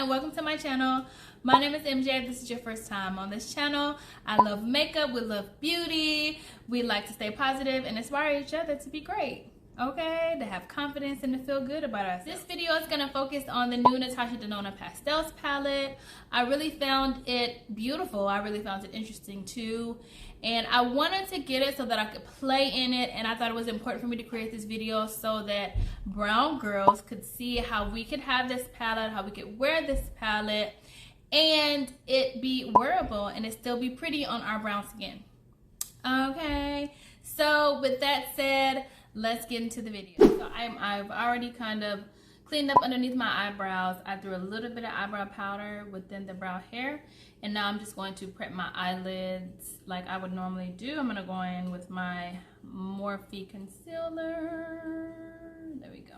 and welcome to my channel. My name is MJ. If this is your first time on this channel, I love makeup, we love beauty, we like to stay positive and inspire each other to be great, okay? To have confidence and to feel good about us. This video is going to focus on the new Natasha Denona Pastels palette. I really found it beautiful. I really found it interesting too. And I wanted to get it so that I could play in it, and I thought it was important for me to create this video so that brown girls could see how we could have this palette, how we could wear this palette, and it be wearable and it still be pretty on our brown skin. Okay, so with that said, let's get into the video. So I've already kind of cleaned up underneath my eyebrows. I threw a little bit of eyebrow powder within the brow hair, and now I'm just going to prep my eyelids like I would normally do. I'm going to go in with my Morphe concealer. There we go.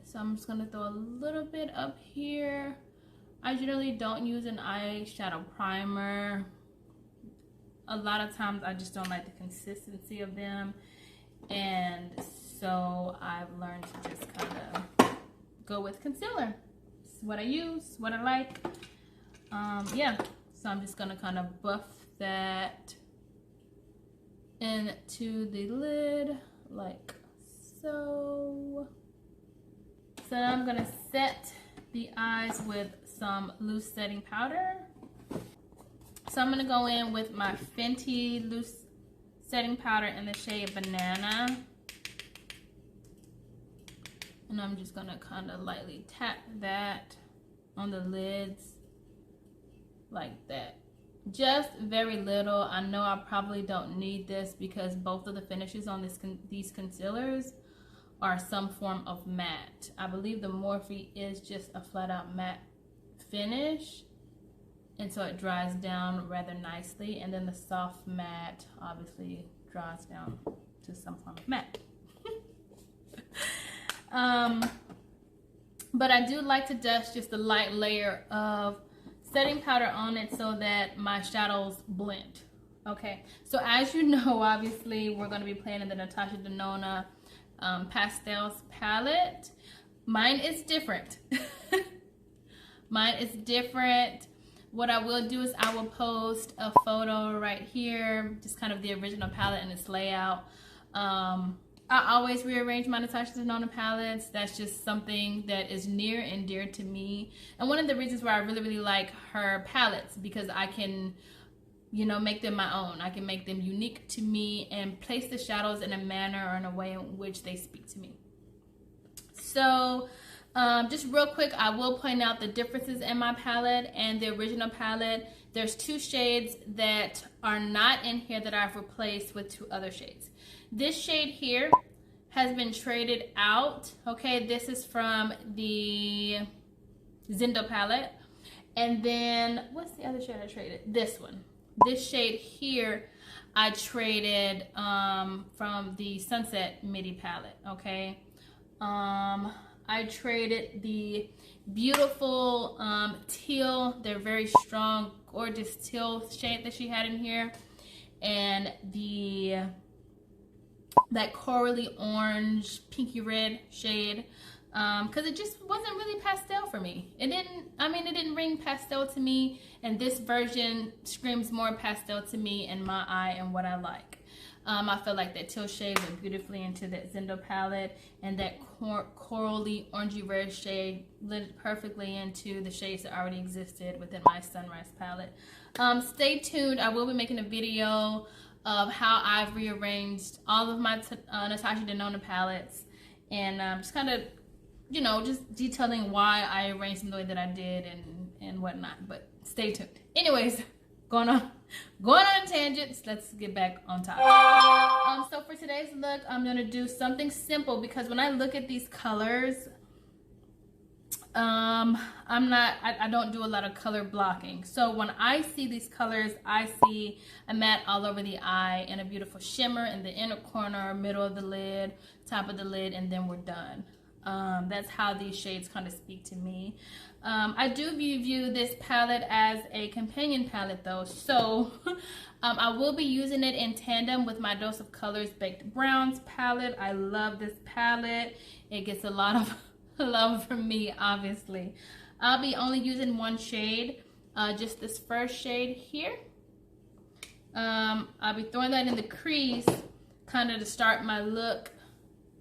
So I'm just going to throw a little bit up here. I generally don't use an eyeshadow primer. A lot of times I just don't like the consistency of them, and so I've learned to just kind of go with concealer. It's what I use, what I like. Yeah, so I'm just gonna kind of buff that into the lid like so. So now I'm gonna set the eyes with some loose setting powder. So I'm gonna go in with my Fenty loose setting powder in the shade Banana. And I'm just gonna kind of lightly tap that on the lids like that. Just very little. I know I probably don't need this because both of the finishes on these concealers are some form of matte. I believe the Morphe is just a flat out matte finish, and so it dries down rather nicely, and then the soft matte obviously dries down to some form of matte. But I do like to dust just a light layer of setting powder on it so that my shadows blend. Okay, so as you know, obviously we're going to be playing in the Natasha Denona Pastels palette. Mine is different. Mine is different. What I will do is I will post a photo right here, just kind of the original palette and its layout. I always rearrange my Natasha Denona palettes. That's just something that is near and dear to me. And one of the reasons why I really like her palettes, because I can, you know, make them my own. I can make them unique to me and place the shadows in a manner or in a way in which they speak to me. So just real quick, I will point out the differences in my palette and the original palette. There's two shades that are not in here that I've replaced with two other shades. This shade here has been traded out. Okay, this is from the Zindo palette. And then, what's the other shade I traded? This one. This shade here I traded from the Sunset Midi palette, okay? I traded the beautiful teal, they're very strong, gorgeous teal shade that she had in here, and that corally orange, pinky red shade, because it just wasn't really pastel for me. It didn't ring pastel to me, and this version screams more pastel to me in my eye and what I like. I feel like that teal shade went beautifully into that Zindo palette, and that corally orangey red shade blended perfectly into the shades that already existed within my Sunrise palette. Stay tuned. I will be making a video of how I've rearranged all of my Natasha Denona palettes, and just kind of, you know, just detailing why I arranged them the way that I did and whatnot. But stay tuned. Anyways, going on tangents, let's get back on topic. So for today's look, I'm gonna do something simple, because when I look at these colors, I don't do a lot of color blocking. So when I see these colors, I see a matte all over the eye and a beautiful shimmer in the inner corner, middle of the lid, top of the lid, and then we're done. That's how these shades kind of speak to me. I do view this palette as a companion palette though, so I will be using it in tandem with my Dose of Colors Baked Browns palette. I love this palette. It gets a lot of love from me, obviously. I'll be only using one shade, just this first shade here. I'll be throwing that in the crease, kind of to start my look.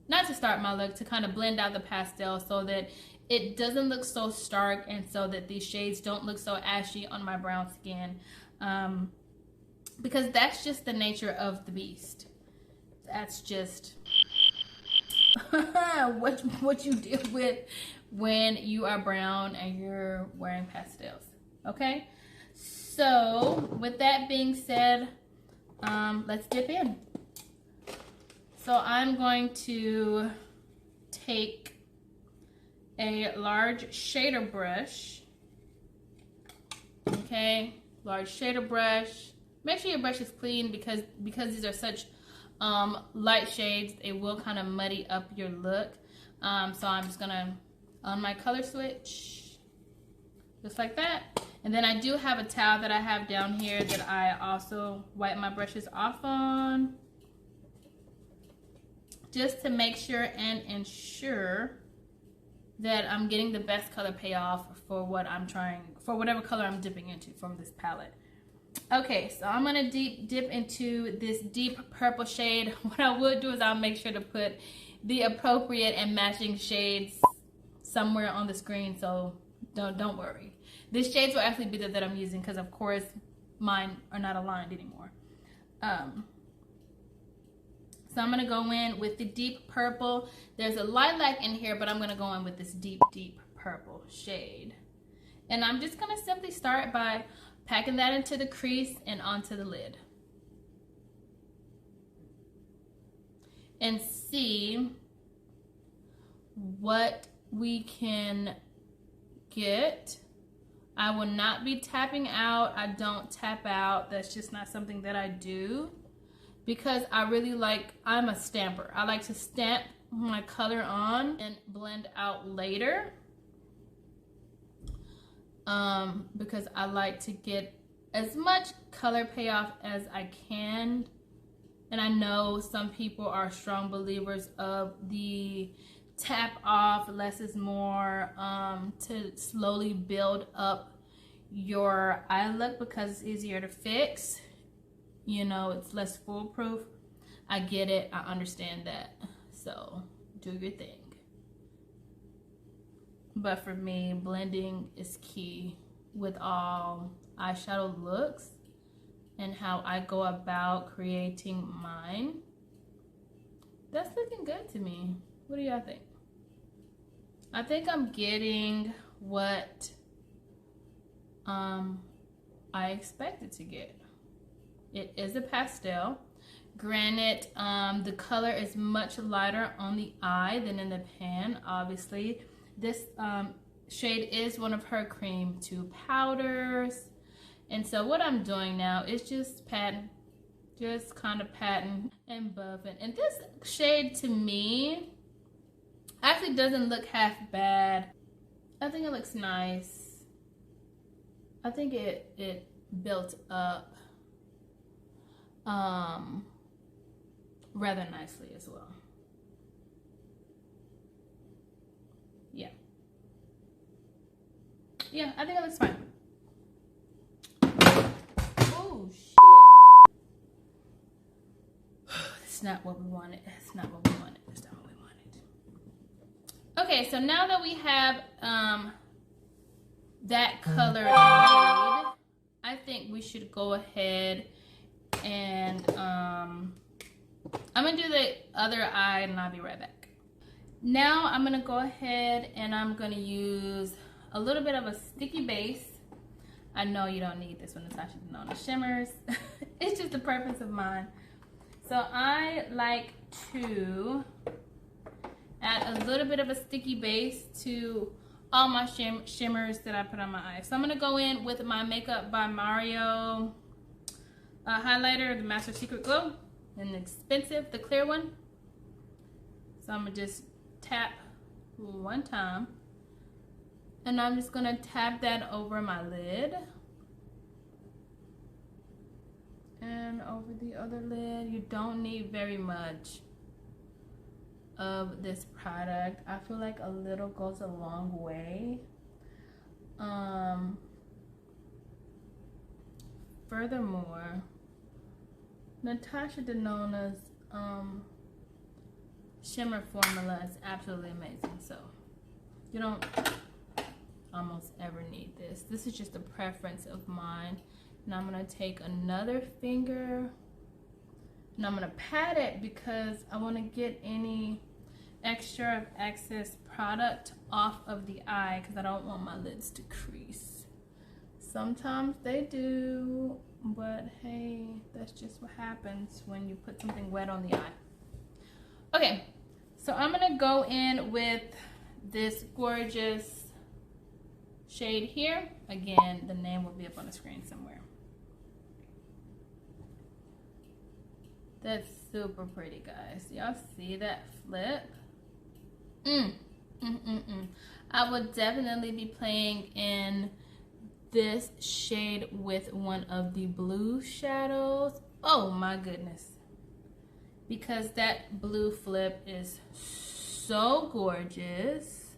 Not to start my look, to kind of blend out the pastel so that it doesn't look so stark and so that these shades don't look so ashy on my brown skin. Because that's just the nature of the beast. That's just what you deal with when you are brown and you're wearing pastels. Okay? So, with that being said, let's dip in. So I'm going to take a large shader brush. Okay, large shader brush. Make sure your brush is clean because these are such light shades, it will kind of muddy up your look. So I'm just gonna on my color switch, just like that. And then I do have a towel that I have down here that I also wipe my brushes off on, just to make sure and ensure that I'm getting the best color payoff for what I'm trying, for whatever color I'm dipping into from this palette. Okay, so I'm gonna dip into this deep purple shade. What I would do is I'll make sure to put the appropriate and matching shades somewhere on the screen, so don't worry. These shades will actually be that I'm using because of course mine are not aligned anymore. So I'm gonna go in with the deep purple. There's a lilac in here, but I'm gonna go in with this deep purple shade. And I'm just gonna simply start by packing that into the crease and onto the lid. And see what we can get. I will not be tapping out. I don't tap out. That's just not something that I do, because I really like, I'm a stamper. I like to stamp my color on and blend out later. Because I like to get as much color payoff as I can. And I know some people are strong believers of the tap off, less is more, to slowly build up your eye look because it's easier to fix. You know, it's less foolproof. I get it. I understand that. So do your thing. But for me, blending is key with all eyeshadow looks and how I go about creating mine. That's looking good to me. What do y'all think? I think I'm getting what I expected to get. It is a pastel. Granted, the color is much lighter on the eye than in the pan, obviously. This shade is one of her cream 2 powders. And so what I'm doing now is just patting, just kind of patting and buffing. And this shade to me actually doesn't look half bad. I think it looks nice. I think it built up rather nicely as well. Yeah, I think it looks fine. Oh shit. That's not what we wanted. That's not what we wanted. That's not what we wanted. Okay, so now that we have that color made, I think we should go ahead and I'm gonna do the other eye and I'll be right back. Now I'm gonna go ahead and I'm gonna use a little bit of a sticky base. I know you don't need this one, Natasha Denona Shimmers. It's just a preference of mine. So I like to add a little bit of a sticky base to all my shimmers that I put on my eyes. So I'm gonna go in with my Makeup by Mario highlighter, the Master Secret Glow, and expensive, the clear one. So I'm gonna just tap one time. And I'm just gonna tap that over my lid. And over the other lid. You don't need very much of this product. I feel like a little goes a long way. Furthermore, Natasha Denona's Shimmer formula is absolutely amazing. So you don't almost ever need this. This is just a preference of mine. And I'm going to take another finger and I'm going to pat it because I want to get any extra of excess product off of the eye because I don't want my lids to crease. Sometimes they do, but hey, that's just what happens when you put something wet on the eye. Okay, so I'm going to go in with this gorgeous shade here. Again, the name will be up on the screen somewhere. That's super pretty, guys. Y'all see that flip? I would definitely be playing in this shade with one of the blue shadows. Oh my goodness. Because that blue flip is so gorgeous.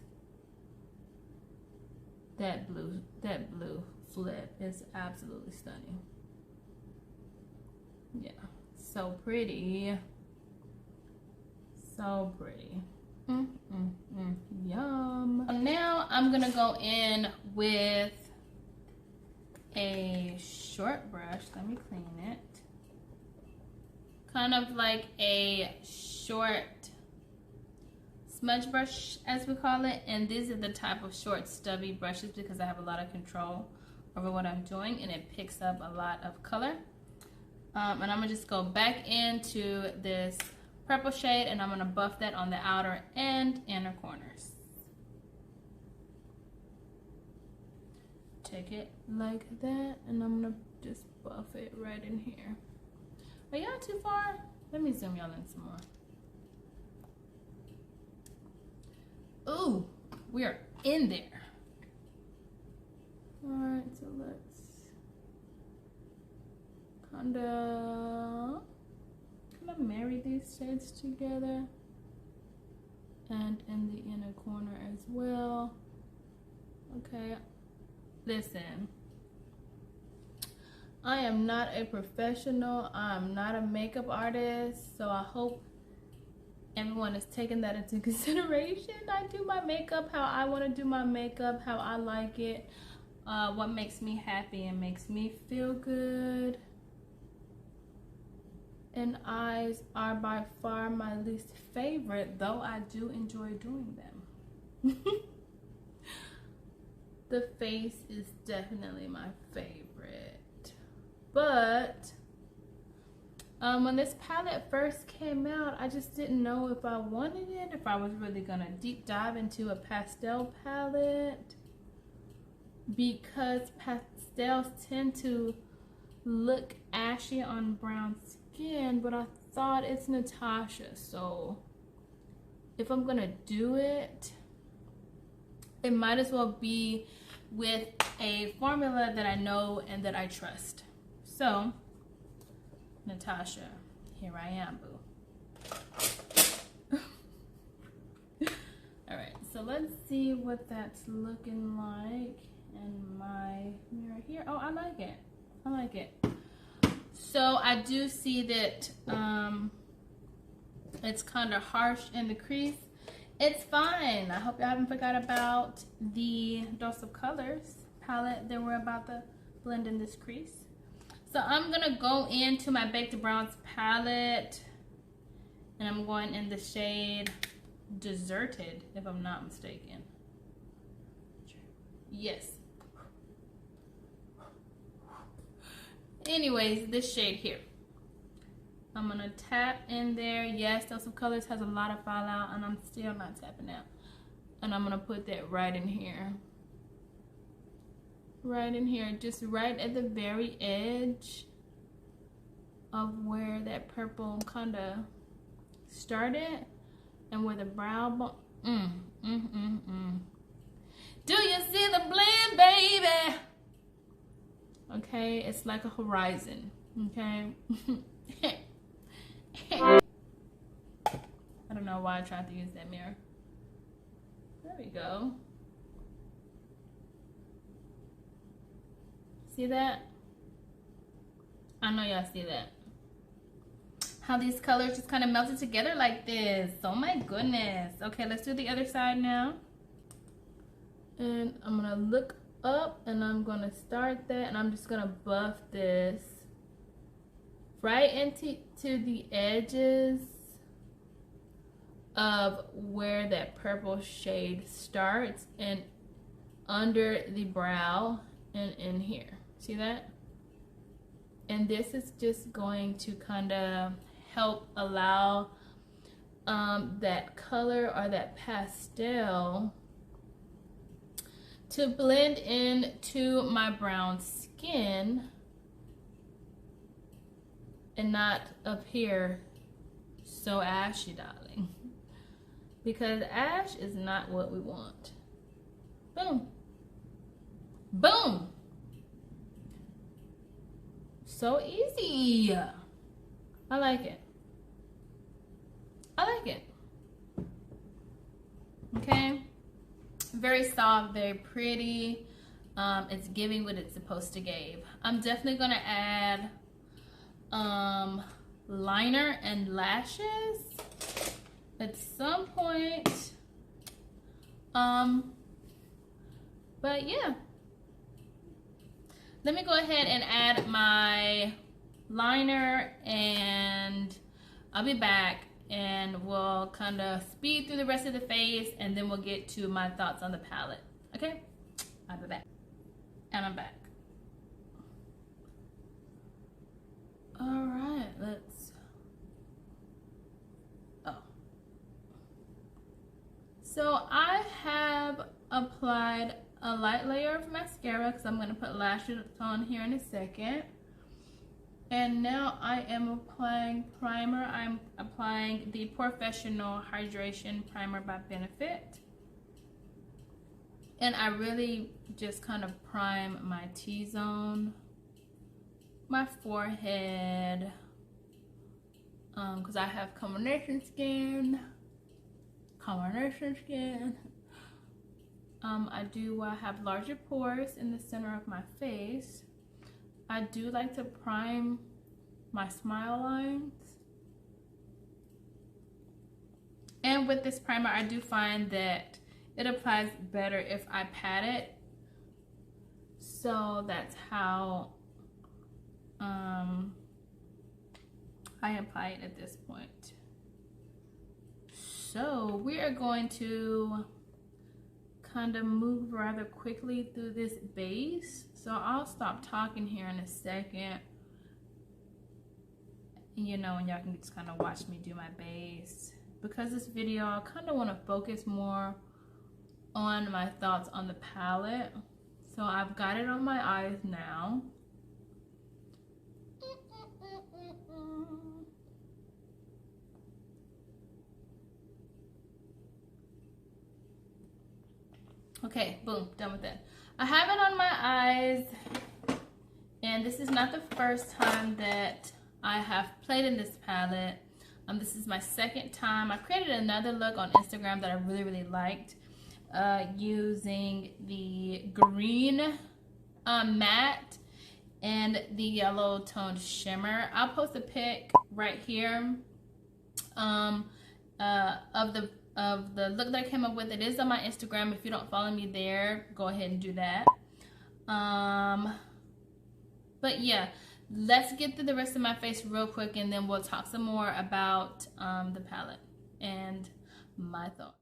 That blue flip is absolutely stunning. Yeah, so pretty. So pretty. Yum. Now I'm gonna go in with a short brush. Let me clean it. Kind of like a short smudge brush, as we call it. And these are the type of short stubby brushes because I have a lot of control over what I'm doing and it picks up a lot of color. And I'm gonna just go back into this purple shade and I'm gonna buff that on the outer and inner corners. Take it like that and I'm gonna just buff it right in here. Are y'all too far? Let me zoom y'all in some more. Ooh, we are in there. Alright, so let's kind of marry these shades together. And in the inner corner as well. Okay, listen. I am not a professional. I'm not a makeup artist. So I hope everyone is taking that into consideration. I do my makeup how I want to do my makeup, how I like it. What makes me happy and makes me feel good. And eyes are by far my least favorite, though I do enjoy doing them. The face is definitely my favorite. But when this palette first came out, I just didn't know if I wanted it, if I was really gonna deep dive into a pastel palette, because pastels tend to look ashy on brown skin, but I thought it's Natasha, so if I'm gonna do it, it might as well be with a formula that I know and that I trust. So, Natasha, here I am, boo. Alright, so let's see what that's looking like in my mirror here. Oh, I like it. I like it. So I do see that it's kind of harsh in the crease. It's fine. I hope you haven't forgot about the Dose of Colors palette that we're about to blend in this crease. So I'm gonna go into my Baked Browns palette and I'm going in the shade Deserted, if I'm not mistaken. Yes. Anyways, this shade here. I'm gonna tap in there. Yes, Dose of Colors has a lot of fallout and I'm still not tapping out. And I'm gonna put that right in here. Right in here, just right at the very edge of where that purple kind of started and where the brow bone. Do you see the blend, baby? Okay, it's like a horizon. Okay. I don't don't know why I tried to use that mirror. There we go. See that? I know y'all see that. How these colors just kind of melted together like this. Oh my goodness. Okay, let's do the other side now. And I'm gonna look up and I'm gonna start that, and I'm just gonna buff this right into the edges of where that purple shade starts and under the brow and in here. See that? And this is just going to kind of help allow that color or that pastel to blend into my brown skin and not appear so ashy, darling. Because ash is not what we want. Boom. Boom. So easy. I like it. I like it. Okay. Very soft, very pretty. It's giving what it's supposed to give. I'm definitely gonna add liner and lashes at some point. But yeah. Let me go ahead and add my liner and I'll be back and we'll kind of speed through the rest of the face and then we'll get to my thoughts on the palette. Okay? I'll be back. And I'm back. Alright, let's... Oh. So I have applied a light layer of mascara because I'm going to put lashes on here in a second. And now I am applying primer. I'm applying the Professional Hydration Primer by Benefit. And I really just kind of prime my T-zone, my forehead, because I have combination skin. I have larger pores in the center of my face. I do like to prime my smile lines. And with this primer, I do find that it applies better if I pat it. So that's how I apply it at this point. So we are going to kind of move rather quickly through this base. So I'll stop talking here in a second. You know, and y'all can just kind of watch me do my base. Because this video, I kind of want to focus more on my thoughts on the palette. So I've got it on my eyes now. Okay, boom, done with that. I have it on my eyes, and this is not the first time that I have played in this palette. This is my second time. I created another look on Instagram that I really liked, using the green matte and the yellow toned shimmer. I'll post a pic right here of the look that I came up with. It is on my Instagram. If you don't follow me there, go ahead and do that. But yeah, let's get through the rest of my face real quick and then we'll talk some more about the palette and my thoughts.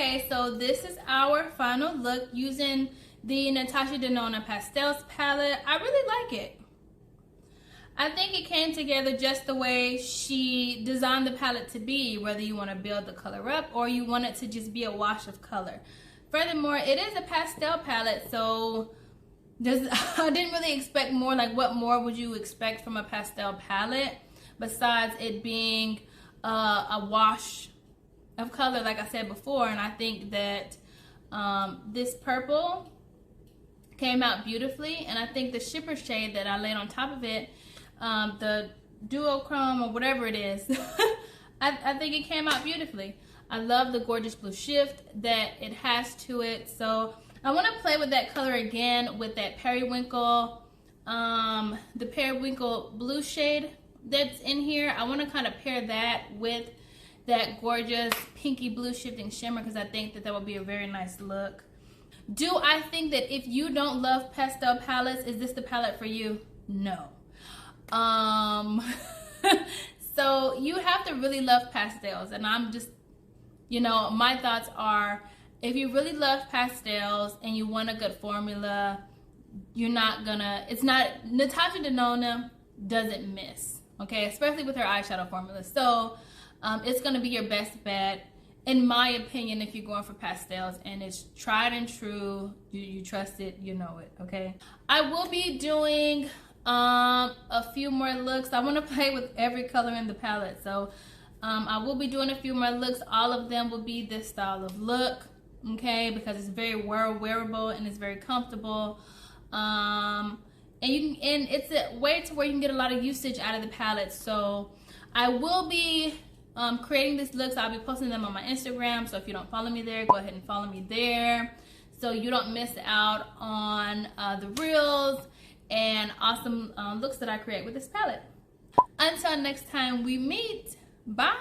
Okay, so this is our final look using the Natasha Denona Pastels palette. I really like it. I think it came together just the way she designed the palette to be, whether you want to build the color up or you want it to just be a wash of color. Furthermore, it is a pastel palette, so I didn't really expect more. Like, what more would you expect from a pastel palette besides it being a wash of color, like I said before? And I think that this purple came out beautifully, and I think the Shimmer shade that I laid on top of it, the duochrome or whatever it is, I think it came out beautifully. I love the gorgeous blue shift that it has to it. So I want to play with that color again with that periwinkle, the periwinkle blue shade that's in here. I want to kind of pair that with that gorgeous pinky blue shifting shimmer, because I think that that would be a very nice look. Do I think that if you don't love pastel palettes, is this the palette for you? No. So you have to really love pastels, and I'm just, you know, my thoughts are, if you really love pastels and you want a good formula, you're not gonna, it's not, Natasha Denona doesn't miss, okay, especially with her eyeshadow formula. So it's gonna be your best bet, in my opinion, if you're going for pastels and it's tried and true, you trust it, you know it, okay? I will be doing a few more looks. I want to play with every color in the palette, so I will be doing a few more looks. All of them will be this style of look, okay, because it's very wearable and it's very comfortable, and it's a way to where you can get a lot of usage out of the palette. So I will be creating these looks. I'll be posting them on my Instagram, so if you don't follow me there, go ahead and follow me there so you don't miss out on the reels and awesome looks that I create with this palette. Until next time we meet, bye.